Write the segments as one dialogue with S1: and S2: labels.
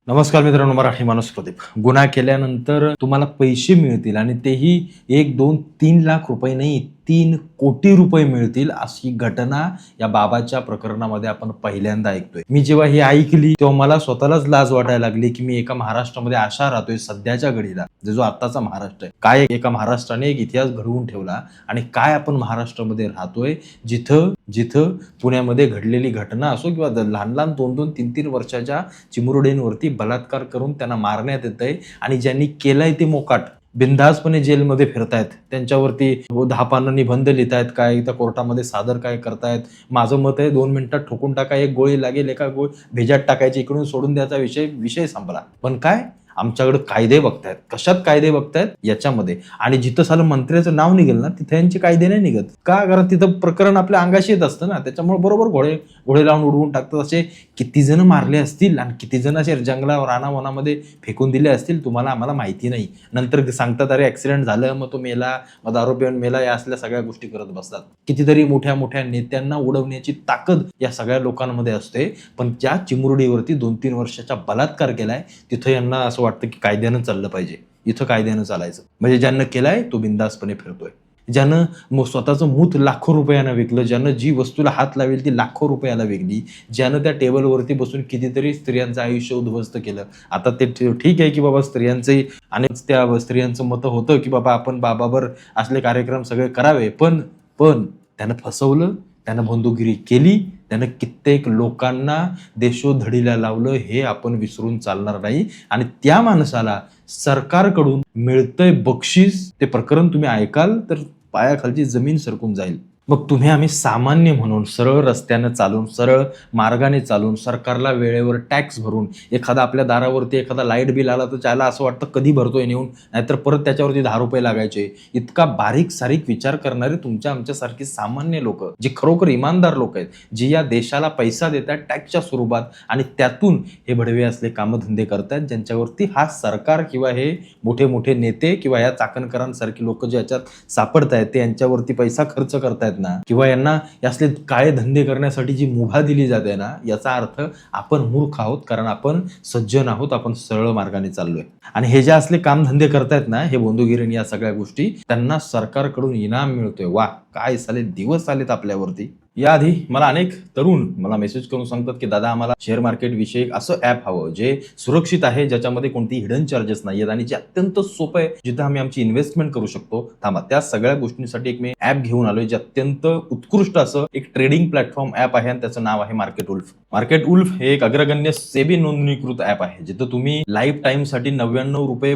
S1: नमस्कार मित्रांनो, मराठी माणूस प्रदीप. गुन्हा केल्यानंतर तुम्हाला पैसे मिळतील आणि तेही 1, 2, 3 लाख रुपये नाही, 3 कोटी रुपये मिळतील, अशी घटना या बाबाच्या प्रकरणामध्ये आपण पहिल्यांदा ऐकतोय. मी जेव्हा ही ऐकली तेव्हा मला स्वतःलाच लाज वाटायला लागली की मी एका महाराष्ट्रामध्ये अशा राहतोय सध्याच्या घडीला, जो आत्ताचा महाराष्ट्र आहे. काय एका महाराष्ट्राने एक इतिहास घडवून ठेवला आणि काय आपण महाराष्ट्रामध्ये राहतोय, जिथं जिथं पुण्यामध्ये घडलेली घटना असो किंवा लहान लहान 2-2, 3-3 वर्षाच्या चिमुरड्यांवरती बलात्कार करून त्यांना मारण्यात येतंय आणि ज्यांनी केलंय ते मोकाट बिनधास्तपणे जेलमध्ये फिरतायत. त्यांच्यावरती 10 पानं निबंध लिहितायत, काय त्या कोर्टामध्ये सादर काय करतायत. माझं मत आहे 2 मिनिटात ठोकून टाका, एक गोळी लागेल, एका भेजात टाकायची, इकडून सोडून द्यायचा विषय संपला. पण काय आमच्याकडे कायदे बघतायत, कशात कायदे बघतायत याच्यामध्ये. आणि जिथं सालं मंत्र्याचं नाव निघेल ना तिथे यांचे कायदे नाही निघत का, कारण तिथं प्रकरण आपल्या अंगाशी येत असतं ना, त्याच्यामुळे बरोबर घोडे लावून उडवून टाकतात. असे किती जण मारले असतील आणि किती जण असे जंगलावर रानावनामध्ये फेकून दिले असतील तुम्हाला आम्हाला माहिती नाही. नंतर सांगतात अरे ऍक्सिडेंट झालं, मग तो मेला, मग दारू पिऊन मेला, या असल्या सगळ्या गोष्टी करत बसतात. कितीतरी मोठ्या मोठ्या नेत्यांना उडवण्याची ताकद या सगळ्या लोकांमध्ये असते. पण ज्या चिमुरडीवरती 2-3 वर्षाचा बलात्कार केलाय तिथं यांना असं वाटतं की कायद्यानं चाललं पाहिजे, इथं कायद्यानं चालायचं. म्हणजे ज्यानं केलाय तो बिंदासपणे फिरतोय, ज्यानं स्वतःचं मूत लाखो रुपयानं विकलं, ज्यानं जी वस्तूला हात लावेल ती लाखो रुपयाला विकली, ज्यानं त्या टेबलवरती बसून कितीतरी स्त्रियांचं आयुष्य उद्ध्वस्त केलं. आता ते ठीक आहे की बाबा स्त्रियांचे अनेक त्या स्त्रियांचं मत होतं की बाबा आपण बाबावर असले कार्यक्रम सगळे करावे, पण त्यानं फसवलं, त्यानं बंदुगिरी केली, त्यानं कित्येक लोकांना देशोधडीला लावलं, हे आपण विसरून चालणार नाही. आणि त्या माणसाला सरकारकडून मिळतंय बक्षीस. ते प्रकरण तुम्ही ऐकाल तर पायाखालची जमीन सरकून जाईल. मग तुम्ही आम्ही सामान्य म्हणून सरळ रस्त्यानं चालून, सरळ मार्गाने चालून, सरकारला वेळेवर टॅक्स भरून, एखादा आपल्या दारावरती एखादा लाईट बिल आला तर त्याला असं वाटतं कधी भरतोय नेऊन, नाहीतर परत त्याच्यावरती 10 रुपये लागायचे. इतका बारीक सारीक विचार करणारे तुमच्या आमच्यासारखी सामान्य लोक, जे खरोखर इमानदार लोक आहेत, जे या देशाला पैसा देतात टॅक्सच्या स्वरूपात आणि त्यातून हे भडवे असले कामधंदे करतात, ज्यांच्यावरती हा सरकार किंवा हे मोठे मोठे नेते किंवा या चाकणकरांसारखी लोक जे याच्यात सापडत आहेत ते यांच्यावरती पैसा खर्च करतायत ना, किंवा यांना असले काळे धंदे करण्यासाठी जी मुभा दिली जाते ना, याचा अर्थ आपण मूर्ख आहोत, कारण आपण सज्जन आहोत, आपण सरळ मार्गाने चाललोय. आणि हे जे असले कामधंदे करतायत ना, हे बोंदूगिरी या सगळ्या गोष्टी, त्यांना सरकारकडून इनाम मिळतोय. वा, काय साले दिवस आलेत आपल्यावरती. याआधी मला अनेक तरुण मला मेसेज करून सांगतात की दादा आम्हाला शेअर मार्केट विषयी असं ऍप हवं जे सुरक्षित आहे, ज्याच्यामध्ये कोणती हिडन चार्जेस नाहीयेत आणि जे अत्यंत सोपं आहे, जिथं आम्ही आमची इन्व्हेस्टमेंट करू शकतो. थांबा, त्या सगळ्या गोष्टींसाठी एक मी ऍप घेऊन आलोय, जे अत्यंत उत्कृष्ट असं एक ट्रेडिंग प्लॅटफॉर्म ऍप आहे आणि त्याचं नाव आहे मार्केट उल्फ. मार्केट उल्फ हे एक अग्रगण्य सेबी नोंदणीकृत ऍप आहे, जिथं तुम्ही लाईफ टाइम साठी 99 रुपये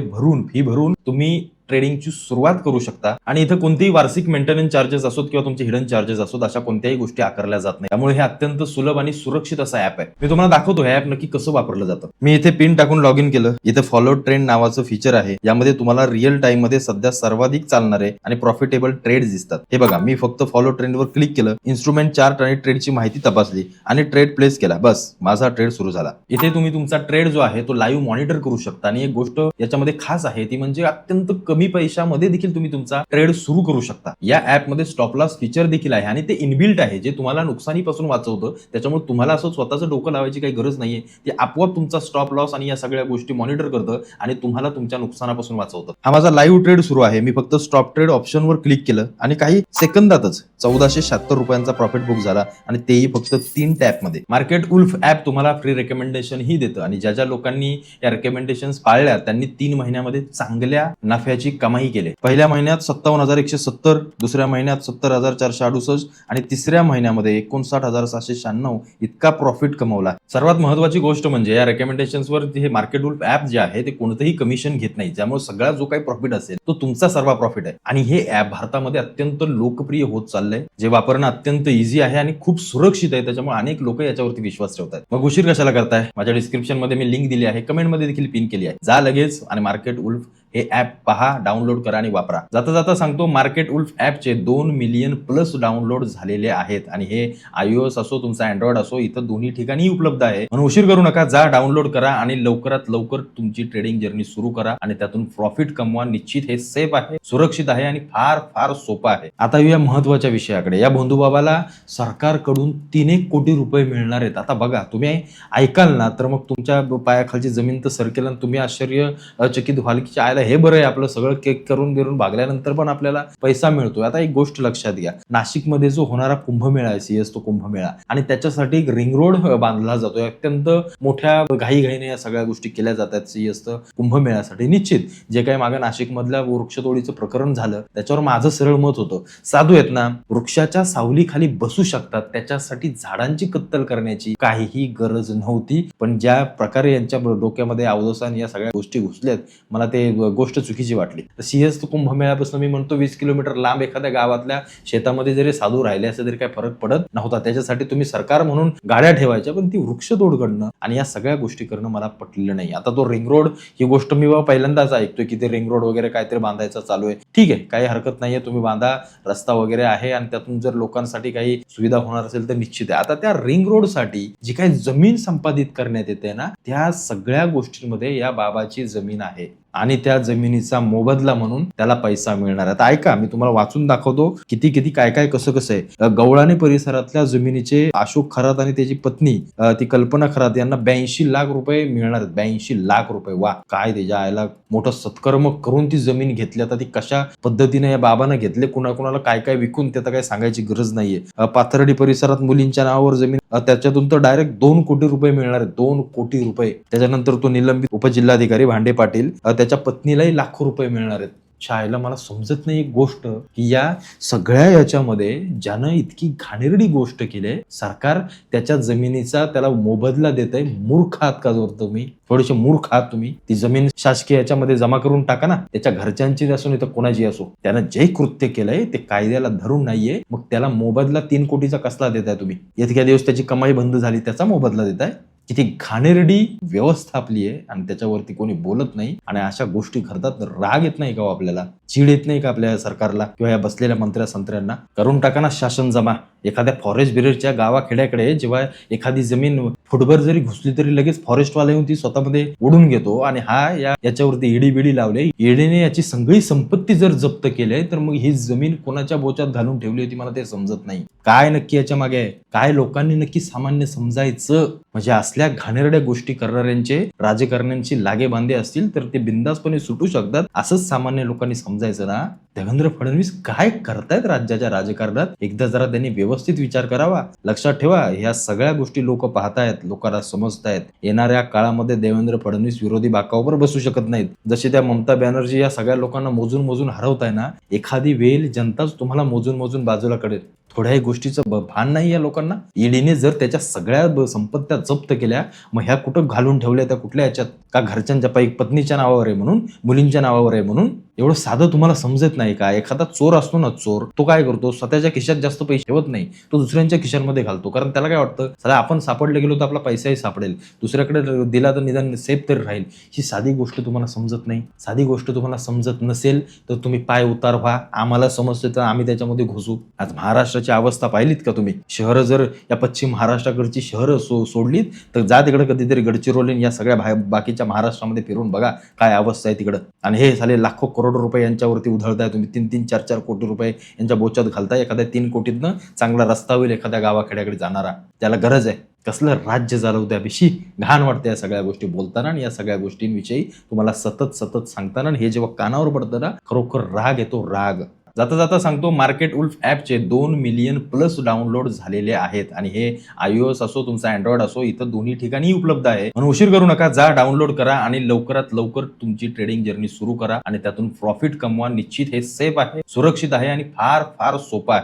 S1: फी भरून तुम्ही ट्रेडिंगची सुरुवात करू शकता. आणि इथं कोणतेही वार्षिक मेंटेनन्स चार्जेस असोत किंवा तुमचे हिडन चार्जेस असोत, अशा कोणत्याही गोष्टी आकारल्या जात नाही. त्यामुळे हे अत्यंत सुलभ आणि सुरक्षित असा ऍप आहे. मी तुम्हाला दाखवतो हे ऍप नक्की कसं वापरलं जातं. मी इथे पिन टाकून लॉग इन केलं. इथे फॉलो ट्रेंड नावाचं फीचर आहे, यामध्ये तुम्हाला रिअल टाइम मध्ये सध्या सर्वाधिक चालणारे आणि प्रॉफिटेबल ट्रेड दिसतात. हे बघा, मी फक्त फॉलो ट्रेंडवर क्लिक केलं, इन्स्ट्रुमेंट चार्ट आणि ट्रेडची माहिती तपासली आणि ट्रेड प्लेस केला. बस, माझा ट्रेड सुरू झाला. इथे तुम्ही तुमचा ट्रेड जो आहे तो लाईव्ह मॉनिटर करू शकता. आणि एक गोष्ट याच्यामध्ये खास आहे ती म्हणजे अत्यंत कमी पैशामध्ये देखील तुम्ही तुमचा ट्रेड सुरू करू शकता. या ऍप मध्ये स्टॉप लॉस फीचर देखील आहे आणि ते इनबिल्ट आहे, जे तुम्हाला नुकसानीपासून वाचवतं. त्याच्यामुळे तुम्हाला असं स्वतःचं डोकं लावायची काही गरज नाहीये. ते आपोआप तुमचा स्टॉप लॉस आणि या सगळ्या गोष्टी मॉनिटर करतं आणि तुम्हाला तुमच्या नुकसानापासून वाचवतं. हा माझा लाईव्ह ट्रेड सुरू आहे. मी फक्त स्टॉप ट्रेड ऑप्शनवर क्लिक केलं आणि काही सेकंदातच 1476 रुपयांचा प्रॉफिट बुक झाला आणि तेही फक्त 3 टॅप मध्ये. मार्केट उल्फ ऍप तुम्हाला फ्री रेकमेंडेशन ही देतं आणि ज्या लोकांनी या रेकमेंडेशन पाळल्या त्यांनी 3 महिन्यामध्ये चांगल्या नफ्याची कमाई केली. पहिल्या महिन्यात 57,170, दुसऱ्या महिन्यात 70,468 आणि तिसऱ्या महिन्यामध्ये 59,796 इतका प्रॉफिट कमवला. सर्वात महत्वाची गोष्ट म्हणजे या रेकमेंडेशन्सवर हे मार्केट उल्फ ऍप जे आहे ते कोणतंही कमिशन घेत नाही, त्यामुळे सगळा जो काही प्रॉफिट असेल तो तुमचा सर्व प्रॉफिट आहे. आणि हे ऍप भारतामध्ये अत्यंत लोकप्रिय होत चाललंय, जे वापरणं अत्यंत इझी आहे आणि खूप सुरक्षित आहे. त्याच्यामुळे अनेक लोक याच्यावरती विश्वास ठेवतात. मग उशीर कशाला करताय? माझ्या डिस्क्रिप्शन मध्ये मी लिंक दिली आहे, कमेंट मध्ये देखील पिन केली आहे. जा लगेच आणि मार्केट उल्फ हे ऍप पहा, डाउनलोड करा आणि वापरा. जाता जाता सांगतो, मार्केट उल्फ ऍपचे 2 मिलियन प्लस डाउनलोड झालेले आहेत आणि हे iOS असो तुमचा अँड्रॉइड असो, इथं दोन्ही ठिकाणी उपलब्ध आहे. म्हणून उशीर करू नका, जा डाउनलोड करा आणि लवकरात लवकर तुमची ट्रेडिंग जर्नी सुरू करा आणि त्यातून प्रॉफिट कमवा. निश्चित हे सेफ आहे, सुरक्षित आहे आणि फार फार सोपं आहे. आता येऊया महत्वाच्या विषयाकडे. या भोंदूबाबाला सरकारकडून 3 कोटी रुपये मिळणार आहेत. आता बघा, तुम्ही ऐकाल ना तर मग तुमच्या पायाखालची जमीन तर सरकेल आणि तुम्ही आश्चर्यचकित व्हाल की आयला हे बरं आहे, आपलं सगळं केक करून बिरून भागल्यानंतर पण आपल्याला पैसा मिळतोय. आता एक गोष्ट लक्षात घ्या, नाशिकमध्ये जो होणारा कुंभमेळा आहे, CS तो कुंभमेळा, आणि त्याच्यासाठी एक रिंग रोड बांधला जातोय. अत्यंत मोठ्या घाईघाईने या सगळ्या गोष्टी केल्या जातात CS कुंभमेळ्यासाठी. निश्चित जे काही मागे नाशिकमधल्या वृक्षतोडीचं प्रकरण झालं त्याच्यावर माझं सरळ मत होतं, साधू आहेत ना, वृक्षाच्या सावलीखाली बसू शकतात, त्याच्यासाठी झाडांची कत्तल करण्याची काहीही गरज नव्हती. पण ज्या प्रकारे यांच्या डोक्यामध्ये अवधसान या सगळ्या गोष्टी घुसल्यात, मला ते गोष्ट चुकीची वाटली. CS कुंभमेळ्यापासून मी म्हणतो 20 किलोमीटर लांब एखाद्या गावातल्या शेतामध्ये जरी साधू राहिले असं तरी काही फरक पडत नव्हता. त्याच्यासाठी तुम्ही सरकार म्हणून गाड्या ठेवायच्या, पण ती वृक्षतोड करणं आणि या सगळ्या गोष्टी करणं मला पटलेलं नाही. आता तो रिंग रोड ही गोष्ट मी पहिल्यांदाच ऐकतोय की ते रिंग रोड वगैरे काहीतरी बांधायचं चालू आहे. ठीक आहे, काही हरकत नाहीये, तुम्ही बांधा, रस्ता वगैरे आहे आणि त्यातून जर लोकांसाठी काही सुविधा होणार असेल तर निश्चित आहे. आता त्या रिंग रोड साठी जी काही जमीन संपादित करण्यात येते ना, त्या सगळ्या गोष्टींमध्ये या बाबाची जमीन आहे आणि त्या जमिनीचा मोबदला म्हणून त्याला पैसा मिळणार आहे. आता ऐका, मी तुम्हाला वाचून दाखवतो किती किती काय काय कसं कसं आहे. गवळाणे परिसरातल्या जमिनीचे अशोक खरात आणि त्याची पत्नी ती कल्पना खरात यांना 82 लाख रुपये मिळणार आहेत. 82 लाख रुपये, वा, काय त्याच्या आयला मोठं सत्कर्म करून ती जमीन घेतली. आता ती कशा पद्धतीने या बाबानं घेतले, कुणाकुणाला काय काय विकून, ते तर काय सांगायची गरज नाहीये. पाथर्डी परिसरात मुलींच्या नावावर जमीन, त्याच्यातून तर डायरेक्ट 2 कोटी रुपये मिळणार आहेत. 2 कोटी रुपये. त्याच्यानंतर तो निलंबित उपजिल्हाधिकारी भांडे पाटील, त्याच्या पत्नीलाही लाखो रुपये मिळणार आहेत. शाळेला मला समजत नाही एक गोष्ट की या सगळ्या याच्यामध्ये ज्यानं इतकी घाणेरडी गोष्ट केली, सरकार त्याच्या जमिनीचा त्याला मोबदला देत आहे. मूर्ख आहात का जोर तुम्ही? थोडेसे मूर्ख आहात तुम्ही. ती जमीन शासकीय याच्यामध्ये जमा करून टाका ना, त्याच्या घरच्यांची असो नाही तर कोणाची असो. त्यानं जे कृत्य केलंय ते कायद्याला धरून नाहीये, मग त्याला मोबदला 3 कोटीचा कसला देताय तुम्ही? इतक्या दिवस त्याची कमाई बंद झाली, त्याचा मोबदला देताय? किती घाणेरडी व्यवस्था आपली आहे आणि त्याच्यावरती कोणी बोलत नाही. आणि अशा गोष्टी घडतात, राग येत नाही का आपल्याला? चीड येत नाही का आपल्या सरकारला किंवा या बसलेल्या मंत्र्या संत्र्यांना? करून टाका ना शासन जमा. एखाद्या फॉरेस्ट बिरेटच्या गावाखेड्याकडे जेव्हा एखादी जमीन फुटभर जरी घुसली तरी लगेच फॉरेस्टवाला येऊन ती स्वतःमध्ये ओढून घेतो आणि हा याच्यावरती ईडी बिडी लावले. ईडीने याची सगळी संपत्ती जर जप्त केली तर मग ही जमीन कोणाच्या बोचात घालून ठेवली होती मला ते समजत नाही. काय नक्की याच्या मागे आहे? काय लोकांनी नक्की सामान्य समजायचं? म्हणजे असल्या घाणेरड्या गोष्टी करणाऱ्यांचे राजकारण्यांची लागे बांधे असतील तर ते बिंदासपणे सुटू शकतात, असंच सामान्य लोकांनी समजायचं ना. देवेंद्र फडणवीस काय करतायत राज्याच्या राजकारणात? एकदा जरा त्यांनी व्यवस्थित विचार करावा. लक्षात ठेवा, ह्या सगळ्या गोष्टी लोक पाहतायत, लोकांना समजतायत. येणाऱ्या काळामध्ये देवेंद्र फडणवीस विरोधी बाकावर बसू शकत नाहीत. जशी त्या ममता बॅनर्जी या सगळ्या लोकांना मोजून मोजून हरवताय ना, एखादी वेळ जनताच तुम्हाला मोजून मोजून बाजूला करेल. थोड्याही गोष्टीचं भान नाही या लोकांना. ईडीने जर त्याच्या सगळ्या संपत्त्या जप्त केल्या, मग ह्या कुठं घालून ठेवल्या? त्या कुठल्या याच्यात? का घरच्यांच्या पत्नीच्या नावावर आहे म्हणून, मुलींच्या नावावर आहे म्हणून? एवढं साधं तुम्हाला समजत नाही का? एखादा चोर असतो ना, चोर, तो काय करतो? स्वतःच्या खिशात जास्त पैसे ठेवत नाही, तो दुसऱ्यांच्या खिशांमध्ये घालतो. कारण त्याला काय वाटतं, चला आपण सापडले गेलो तर आपला पैसाही सापडेल, दुसऱ्याकडे दिला तर निदान सेफ तरी राहील. ही साधी गोष्ट तुम्हाला समजत नाही. साधी गोष्ट तुम्हाला समजत नसेल तर तुम्ही पाय उतार व्हा. आम्हाला समजते तर आम्ही त्याच्यामध्ये घुसू. आज महाराष्ट्राची अवस्था पाहिलीत का तुम्ही? शहरं जर या पश्चिम महाराष्ट्राकडची शहरं सोडलीत तर जा तिकडे कधीतरी गडचिरोली या सगळ्या बाकीच्या महाराष्ट्रामध्ये फिरून बघा काय अवस्था आहे तिकडं. आणि हे झाले लाखो करोड रुपये यांच्यावरती उधळताय तुम्ही. 3-3, 4-4 कोटी रुपये यांच्या बोचात घालताय. एखाद्या 3 कोटीतनं चांगला रस्ता होईल एखाद्या गावाखेड्याकडे जाणारा. त्याला गरज आहे. कसलं राज्य चालवत्या बेशी घाण वाटते या सगळ्या गोष्टी बोलताना आणि या सगळ्या गोष्टींविषयी तुम्हाला सतत सतत सांगताना. हे जेव्हा कानावर पडतं ना, खरोखर राग येतो, राग. जाता जाता सांगतो, मार्केट उल्फ ऍपचे 2 मिलियन प्लस डाउनलोड झालेले आहेत आणि हे iOS असो तुमचा अँड्रॉइड असो, इथं दोन्ही ठिकाणी उपलब्ध आहे. म्हणून उशीर करू नका, जा डाउनलोड करा आणि लवकरात लवकर तुमची ट्रेडिंग जर्नी सुरू करा आणि त्यातून प्रॉफिट कमवा. निश्चित हे सेफ आहे, सुरक्षित आहे आणि फार फार सोपं आहे.